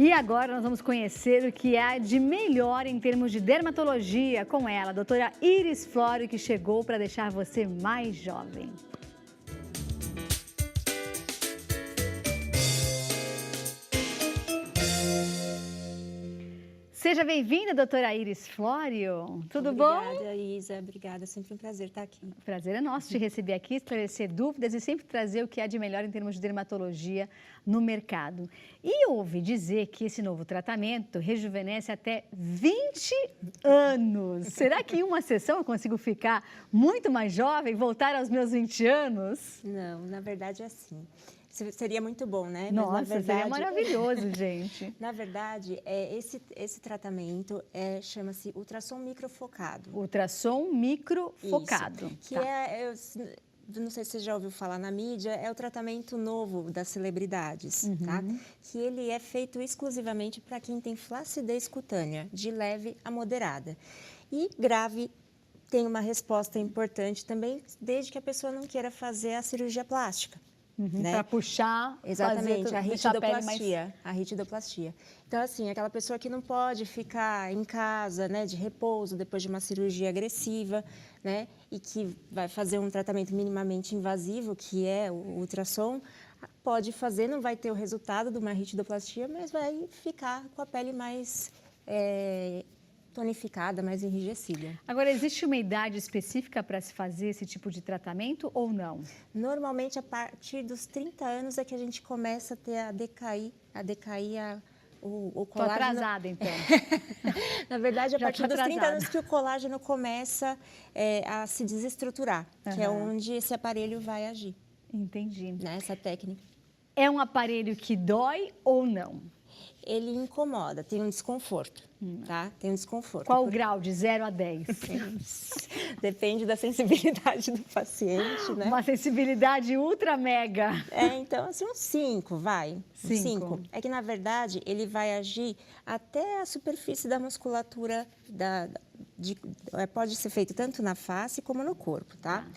E agora nós vamos conhecer o que há de melhor em termos de dermatologia com ela, a doutora Iris Flório, que chegou para deixar você mais jovem. Seja bem-vinda, doutora Iris Flório. Tudo bom? Obrigada, Isa. Obrigada. Sempre um prazer estar aqui. O prazer é nosso te receber aqui, esclarecer dúvidas e sempre trazer o que há de melhor em termos de dermatologia no mercado. E ouvi dizer que esse novo tratamento rejuvenesce até 20 anos. Será que em uma sessão eu consigo ficar muito mais jovem, voltar aos meus 20 anos? Não, na verdade é assim. Seria muito bom, né? Nossa, mas, na verdade, seria maravilhoso, gente. Na verdade, esse tratamento chama-se ultrassom microfocado. Ultrassom microfocado. Isso, que tá. Não sei se você já ouviu falar na mídia, é o tratamento novo das celebridades, tá? Que ele é feito exclusivamente para quem tem flacidez cutânea, de leve a moderada. E grave tem uma resposta importante também, desde que a pessoa não queira fazer a cirurgia plástica. Né? Para puxar, exatamente, fazer, a ritidoplastia. mais... a ritidoplastia. Então, assim, aquela pessoa que não pode ficar em casa, né, de repouso, depois de uma cirurgia agressiva, né, e que vai fazer um tratamento minimamente invasivo, que é o ultrassom, pode fazer, não vai ter o resultado de uma ritidoplastia, mas vai ficar com a pele mais tonificada, mais enrijecida. Agora, existe uma idade específica para se fazer esse tipo de tratamento ou não? Normalmente, a partir dos 30 anos é que a gente começa a ter o colágeno. Estou atrasada, então. Na verdade, a partir dos 30 anos que o colágeno começa a se desestruturar, que é onde esse aparelho vai agir. Entendi. Né, essa técnica. É um aparelho que dói ou não? Ele incomoda, tem um desconforto, tá? Tem um desconforto. Qual o grau de 0 a 10? Depende da sensibilidade do paciente, né? Uma sensibilidade ultra mega. Então, assim, uns 5, vai. 5. É que, na verdade, ele vai agir até a superfície da musculatura, pode ser feito tanto na face como no corpo, tá?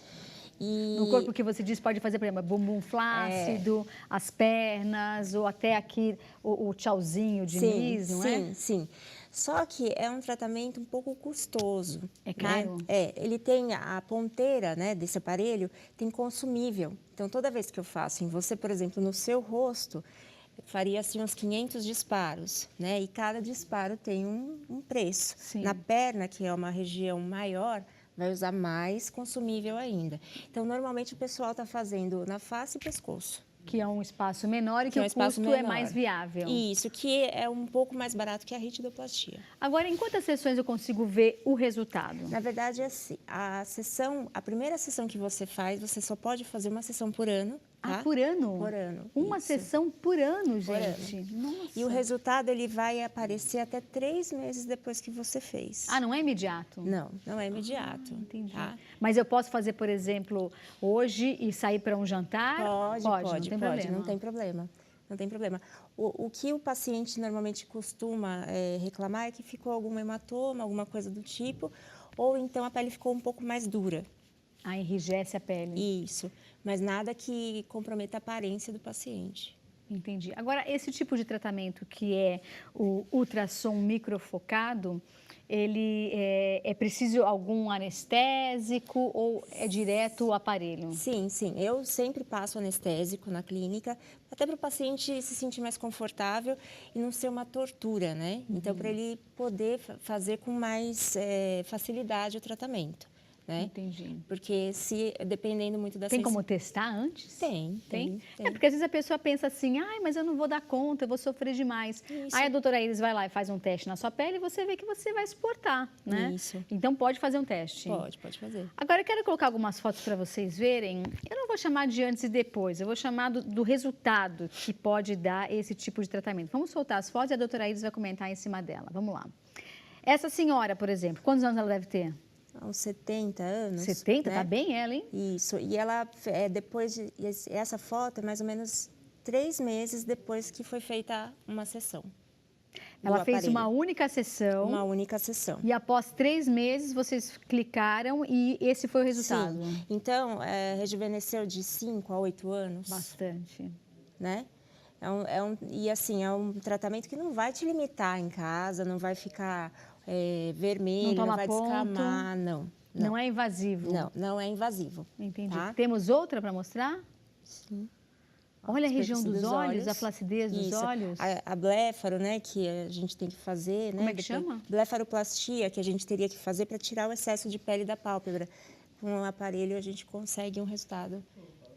No corpo que você diz pode fazer, por exemplo, bumbum flácido, as pernas, ou até aqui o tchauzinho de Miss, não é? Sim, sim. Só que é um tratamento um pouco custoso. É caro? Né? Ele tem a ponteira, né, desse aparelho, tem consumível. Então, toda vez que eu faço em você, por exemplo, no seu rosto, faria assim uns 500 disparos, né? E cada disparo tem um preço. Sim. Na perna, que é uma região maior, vai usar mais consumível ainda. Então, normalmente o pessoal está fazendo na face e pescoço. Que é um espaço menor e que o custo é mais viável. Isso, que é um pouco mais barato que a ritidoplastia. Agora, em quantas sessões eu consigo ver o resultado? Na verdade, assim, a primeira sessão que você faz, você só pode fazer uma sessão por ano. Tá? Ah, por ano? Por ano. Uma sessão por ano, gente. Por ano. Nossa. E o resultado, ele vai aparecer até 3 meses depois que você fez. Ah, não é imediato? Não, não é imediato. Entendi. Tá? Mas eu posso fazer, por exemplo, hoje e sair para um jantar? Pode, não tem problema. Não tem problema. O que o paciente normalmente costuma reclamar é que ficou algum hematoma, alguma coisa do tipo, ou então a pele ficou um pouco mais dura. Ah, enrijece a pele. Isso, mas nada que comprometa a aparência do paciente. Entendi. Agora, esse tipo de tratamento que é o ultrassom microfocado, ele é preciso algum anestésico ou é direto o aparelho? Sim, sim. Eu sempre passo anestésico na clínica, até para o paciente se sentir mais confortável e não ser uma tortura, né? Então, para ele poder fazer com mais facilidade o tratamento. Né? Entendi. Porque dependendo muito da Tem como testar antes? Tem. É porque às vezes a pessoa pensa assim, mas eu não vou dar conta, eu vou sofrer demais. Isso. Aí a doutora Iris vai lá e faz um teste na sua pele e você vê que você vai suportar, né? Isso. Então pode fazer um teste. Pode fazer. Agora eu quero colocar algumas fotos para vocês verem. Eu não vou chamar de antes e depois, eu vou chamar do resultado que pode dar esse tipo de tratamento. Vamos soltar as fotos e a doutora Iris vai comentar em cima dela. Vamos lá. Essa senhora, por exemplo, quantos anos ela deve ter? Uns 70 anos. 70? Né? Tá bem ela, hein? Isso. E ela, essa foto é mais ou menos 3 meses depois que foi feita uma sessão. Ela fez uma única sessão. Uma única sessão. E após 3 meses, vocês clicaram e esse foi o resultado. Sim. Então, rejuvenesceu de 5 a 8 anos. Bastante. Né? E assim, é um tratamento que não vai te limitar em casa, não vai ficar vermelho, não vai descamar, não. Não é invasivo? Não, não é invasivo. Entendi. Tá? Temos outra para mostrar? Sim. Olha a região dos olhos, a flacidez dos Isso. olhos. A bléfaro, né, que a gente tem que fazer, né? Como é que chama? Blefaroplastia, que a gente teria que fazer para tirar o excesso de pele da pálpebra. Com um aparelho a gente consegue um resultado.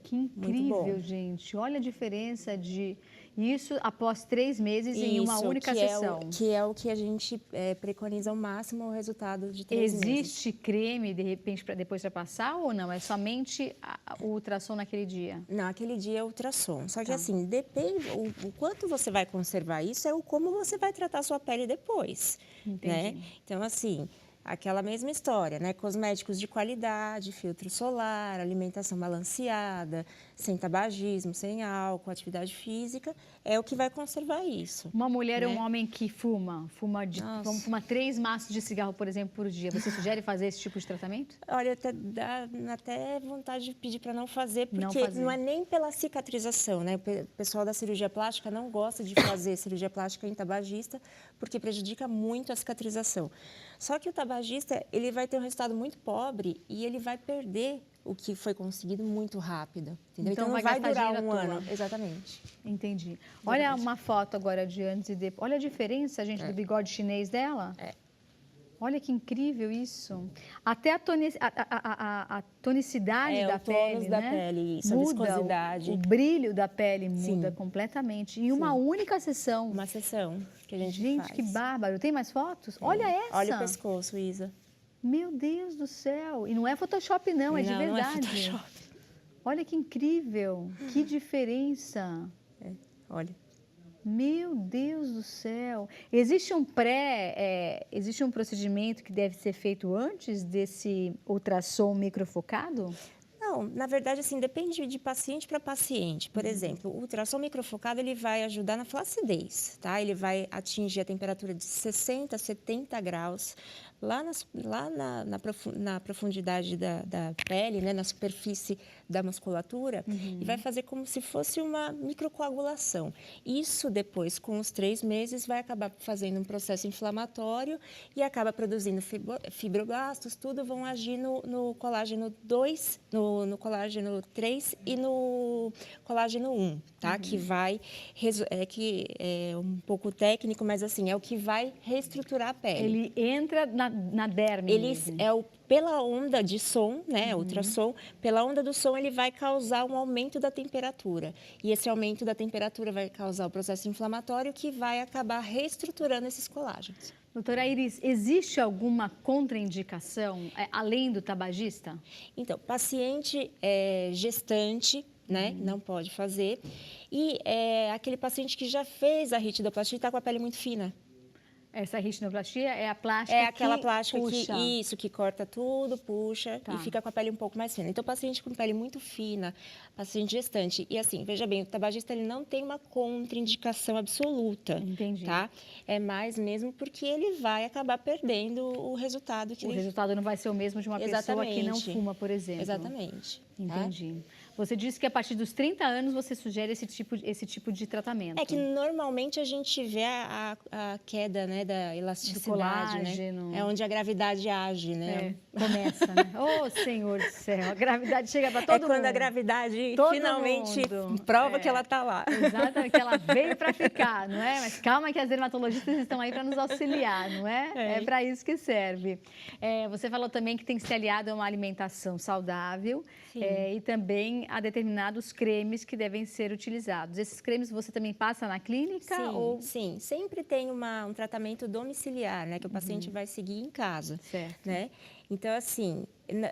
Que incrível, gente. Olha a diferença de isso após 3 meses em uma única sessão. Que é o que a gente preconiza ao máximo o resultado de 3 meses. Existe creme, de repente, para depois para passar ou não? É somente o ultrassom naquele dia? Não, aquele dia é ultrassom. Só que assim, depende, o quanto você vai conservar isso é o como você vai tratar a sua pele depois. Entendi. Né? Então, assim, aquela mesma história, né? Cosméticos de qualidade, filtro solar, alimentação balanceada, sem tabagismo, sem álcool, atividade física, é o que vai conservar isso. Uma mulher né? ou um homem que vamos fumar 3 maços de cigarro, por exemplo, por dia. Você sugere fazer esse tipo de tratamento? Olha, dá até vontade de pedir para não fazer, porque não é nem pela cicatrização, né? O pessoal da cirurgia plástica não gosta de fazer cirurgia plástica em tabagista, porque prejudica muito a cicatrização. Só que o tabagista, ele vai ter um resultado muito pobre e ele vai perder o que foi conseguido muito rápido. Entendeu? Então não vai durar um ano. Exatamente. Entendi. Olha uma foto agora de antes e depois. Olha a diferença, gente, do bigode chinês dela. Olha que incrível isso. Até a tonicidade da pele, da né? pele, isso, muda, a viscosidade. O brilho da pele muda completamente. Em uma única sessão. Uma sessão que a gente faz. Gente, que bárbaro. Tem mais fotos? Olha essa. Olha o pescoço, Isa. Meu Deus do céu. E não é Photoshop, não, é de verdade. Não é Photoshop. Olha que incrível. Que diferença. Olha. Meu Deus do céu. Existe um procedimento que deve ser feito antes desse ultrassom microfocado? Não, na verdade, assim, depende de paciente para paciente. Por exemplo, o ultrassom microfocado, ele vai ajudar na flacidez, tá? Ele vai atingir a temperatura de 60 a 70 graus lá na profundidade da pele, né? Na superfície da musculatura, e vai fazer como se fosse uma microcoagulação. Isso depois, com os 3 meses, vai acabar fazendo um processo inflamatório e acaba produzindo fibroblastos, tudo vão agir no colágeno 2, no colágeno 3 e no colágeno 1, tá? Que é um pouco técnico, mas assim, é o que vai reestruturar a pele. Ele entra na derme. Pela onda de som, né, ultrassom, pela onda do som ele vai causar um aumento da temperatura. E esse aumento da temperatura vai causar o processo inflamatório que vai acabar reestruturando esses colágenos. Doutora Iris, existe alguma contraindicação além do tabagista? Então, paciente gestante, né, não pode fazer. E aquele paciente que já fez a ritidoplastia e está com a pele muito fina. Essa retinoplastia é a plástica aquela plástica puxa. que corta tudo, puxa e fica com a pele um pouco mais fina. Então, paciente com pele muito fina, paciente gestante. E assim, veja bem, o tabagista ele não tem uma contraindicação absoluta. Entendi. Tá? É mais mesmo porque ele vai acabar perdendo o resultado que O resultado não vai ser o mesmo de uma pessoa que não fuma, por exemplo. Exatamente. Entendi. Você disse que a partir dos 30 anos você sugere esse tipo de tratamento. É que normalmente a gente vê a queda, né, da elasticidade, né? É onde a gravidade age, né? Começa, né? Oh, Senhor do céu, a gravidade chega para todo mundo. É quando a gravidade finalmente prova que ela está lá. Exatamente, que ela veio para ficar, não é? Mas calma que as dermatologistas estão aí para nos auxiliar, não é? É para isso que serve. Você falou também que tem que ser aliado a uma alimentação saudável e também a determinados cremes que devem ser utilizados. Esses cremes você também passa na clínica? Sim. Sempre tem um tratamento domiciliar, né? Que o paciente vai seguir em casa. Certo. Né? Então, assim,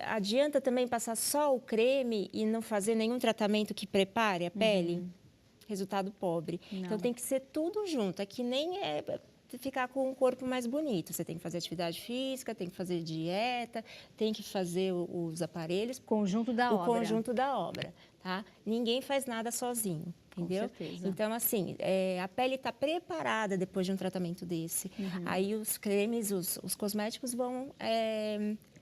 adianta também passar só o creme e não fazer nenhum tratamento que prepare a pele? Resultado pobre. Não. Então, tem que ser tudo junto. É que nem ficar com um corpo mais bonito. Você tem que fazer atividade física, tem que fazer dieta, tem que fazer os aparelhos. Conjunto da obra. O conjunto da obra, tá? Ninguém faz nada sozinho, entendeu? Com certeza. Então, assim, a pele está preparada depois de um tratamento desse. Aí os cremes, os cosméticos vão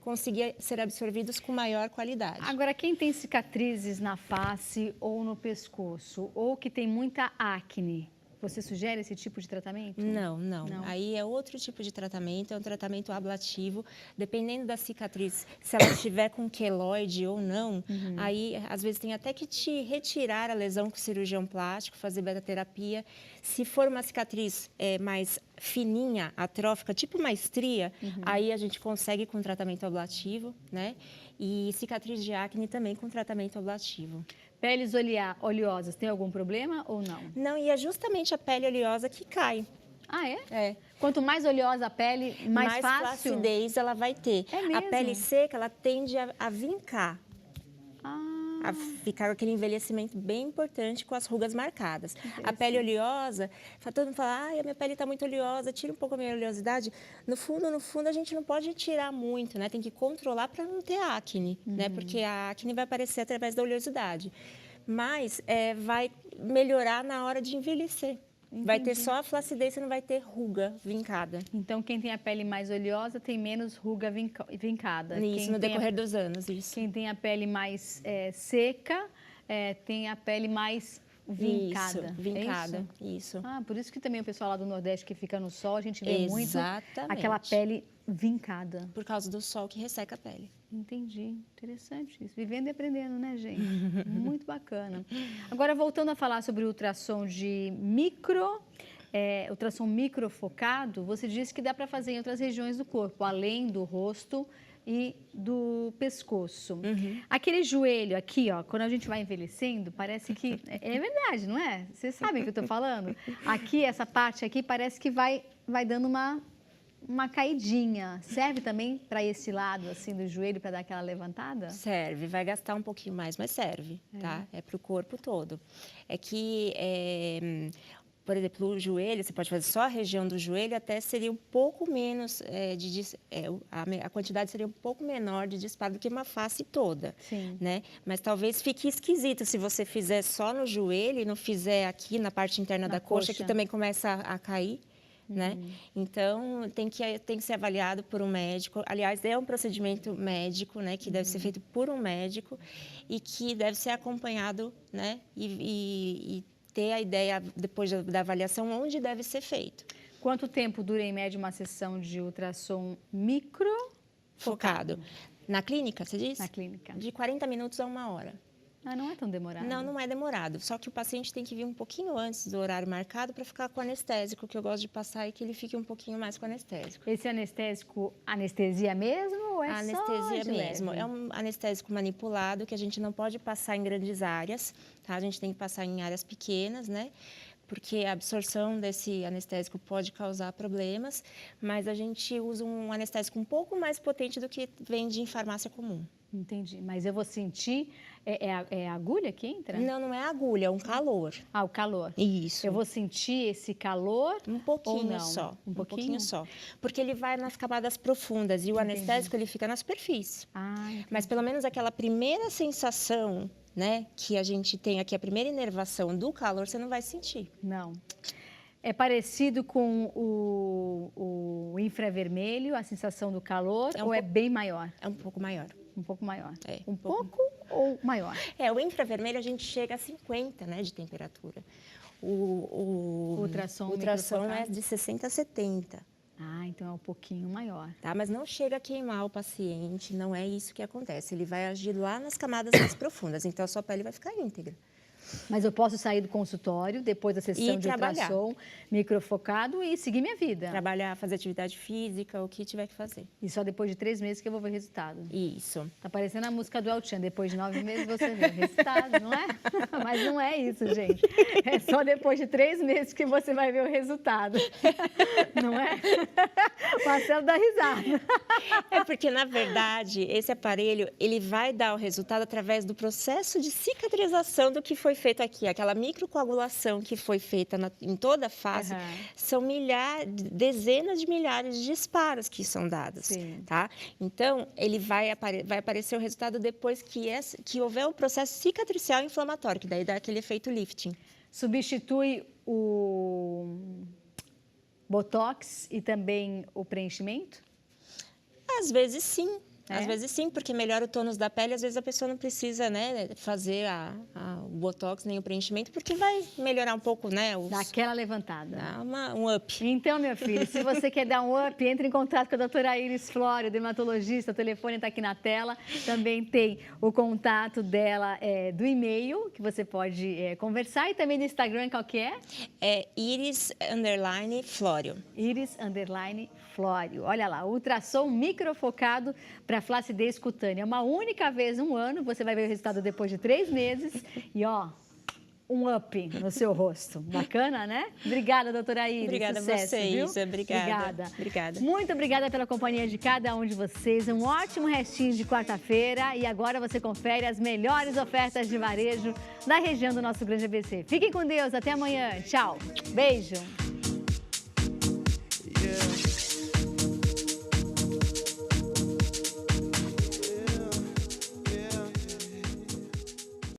conseguir ser absorvidos com maior qualidade. Agora, quem tem cicatrizes na face ou no pescoço, ou que tem muita acne, você sugere esse tipo de tratamento? Não. Aí é outro tipo de tratamento, é um tratamento ablativo. Dependendo da cicatriz, se ela estiver com queloide ou não, aí às vezes tem até que te retirar a lesão com cirurgião plástico, fazer beta-terapia. Se for uma cicatriz mais fininha, atrófica, tipo uma estria, aí a gente consegue com tratamento ablativo, né? E cicatriz de acne também com tratamento ablativo. Peles oleosas, tem algum problema ou não? Não, e é justamente a pele oleosa que cai. Ah, é? É. Quanto mais oleosa a pele, mais fácil? Flacidez ela vai ter. É mesmo? A pele seca, ela tende a vincar. A ficar aquele envelhecimento bem importante com as rugas marcadas. A pele oleosa, todo mundo fala, a minha pele está muito oleosa, tira um pouco a minha oleosidade. No fundo, a gente não pode tirar muito, né? Tem que controlar para não ter acne, né? Porque a acne vai aparecer através da oleosidade. Mas vai melhorar na hora de envelhecer. Entendi. Vai ter só a flacidez, você não vai ter ruga vincada. Então, quem tem a pele mais oleosa tem menos ruga vincada. Isso, no decorrer dos anos, isso. Quem tem a pele mais seca tem a pele mais vincada. Isso, vincada, isso. Por isso que também o pessoal lá do Nordeste que fica no sol, a gente vê muito aquela pele vincada. Por causa do sol que resseca a pele. Entendi. Interessante isso. Vivendo e aprendendo, né, gente? Muito bacana. Agora, voltando a falar sobre ultrassom de ultrassom microfocado, você disse que dá para fazer em outras regiões do corpo, além do rosto e do pescoço. Aquele joelho aqui, ó, quando a gente vai envelhecendo, parece que... É verdade, não é? Vocês sabem o que eu estou falando? Aqui, essa parte aqui, parece que vai dando uma caidinha. Serve também para esse lado, assim, do joelho, para dar aquela levantada? Serve. Vai gastar um pouquinho mais, mas serve, tá? É para o corpo todo. É que... por exemplo, o joelho, você pode fazer só a região do joelho, até seria um pouco menos, a quantidade seria um pouco menor de disparo do que uma face toda. Sim. Né? Mas talvez fique esquisito se você fizer só no joelho e não fizer aqui na parte interna da coxa, que também começa a cair. Né? Então, tem que ser avaliado por um médico. Aliás, é um procedimento médico, né, que deve ser feito por um médico e que deve ser acompanhado, né, e ter a ideia, depois da avaliação, onde deve ser feito. Quanto tempo dura, em média, uma sessão de ultrassom microfocado? Na clínica, você diz? Na clínica. De 40 minutos a 1 hora. Não é tão demorado? Não é demorado. Só que o paciente tem que vir um pouquinho antes do horário marcado para ficar com o anestésico, que eu gosto de passar, e que ele fique um pouquinho mais com o anestésico. Esse anestésico, anestesia mesmo ou anestesia mesmo. É um anestésico manipulado que a gente não pode passar em grandes áreas, tá? A gente tem que passar em áreas pequenas, né? Porque a absorção desse anestésico pode causar problemas, mas a gente usa um anestésico um pouco mais potente do que vende em farmácia comum. Entendi, mas eu vou sentir, é a agulha que entra? Não é agulha, é um calor. O calor. Isso. Eu vou sentir esse calor um pouquinho ou não? Só. Um pouquinho só. Porque ele vai nas camadas profundas e o anestésico ele fica na superfície. Mas pelo menos aquela primeira sensação, né, que a gente tem aqui, a primeira inervação do calor, você não vai sentir. Não. É parecido com o infravermelho, a sensação do calor, ou é bem maior? É um pouco maior. Um pouco maior. Um pouco ou maior? O infravermelho a gente chega a 50, né, de temperatura. O ultrassom é de 60 a 70. Então é um pouquinho maior. Tá, mas não chega a queimar o paciente, não é isso que acontece. Ele vai agir lá nas camadas mais profundas, então a sua pele vai ficar íntegra. Mas eu posso sair do consultório depois da sessão de ultrassom microfocado e seguir minha vida. Trabalhar, fazer atividade física, o que tiver que fazer. E só depois de 3 meses que eu vou ver resultado. Isso. Tá parecendo a música do El Chan, depois de 9 meses você vê o resultado, não é? Mas não é isso, gente. É só depois de 3 meses que você vai ver o resultado. Não é? O Marcelo dá risada. É porque, na verdade, esse aparelho, ele vai dar o resultado através do processo de cicatrização do que foi feito aqui. Aquela microcoagulação que foi feita em toda a face, são dezenas de milhares de disparos que são dados. Tá? Então, ele vai aparecer o resultado depois que houver o processo cicatricial inflamatório, que daí dá aquele efeito lifting. Substitui o botox e também o preenchimento? Às vezes sim. Às vezes sim, porque melhora o tônus da pele, às vezes a pessoa não precisa, né, fazer o botox nem o preenchimento, porque vai melhorar um pouco, né? Dá aquela levantada. Dá um up. Então, meu filho, se você quer dar um up, entre em contato com a doutora Iris Flório, dermatologista, o telefone está aqui na tela. Também tem o contato dela do e-mail, que você pode conversar, e também do Instagram, qual que é? É Iris_Flório. Iris_Flório. Olha lá, ultrassom microfocado para flacidez cutânea. Uma única vez no ano, você vai ver o resultado depois de 3 meses. E ó, um up no seu rosto. Bacana, né? Obrigada, doutora Iris. Obrigada Sucesso, a vocês. viu? Obrigada. Muito obrigada pela companhia de cada um de vocês. Um ótimo restinho de quarta-feira. E agora você confere as melhores ofertas de varejo da região do nosso grande ABC. Fiquem com Deus. Até amanhã. Tchau. Beijo.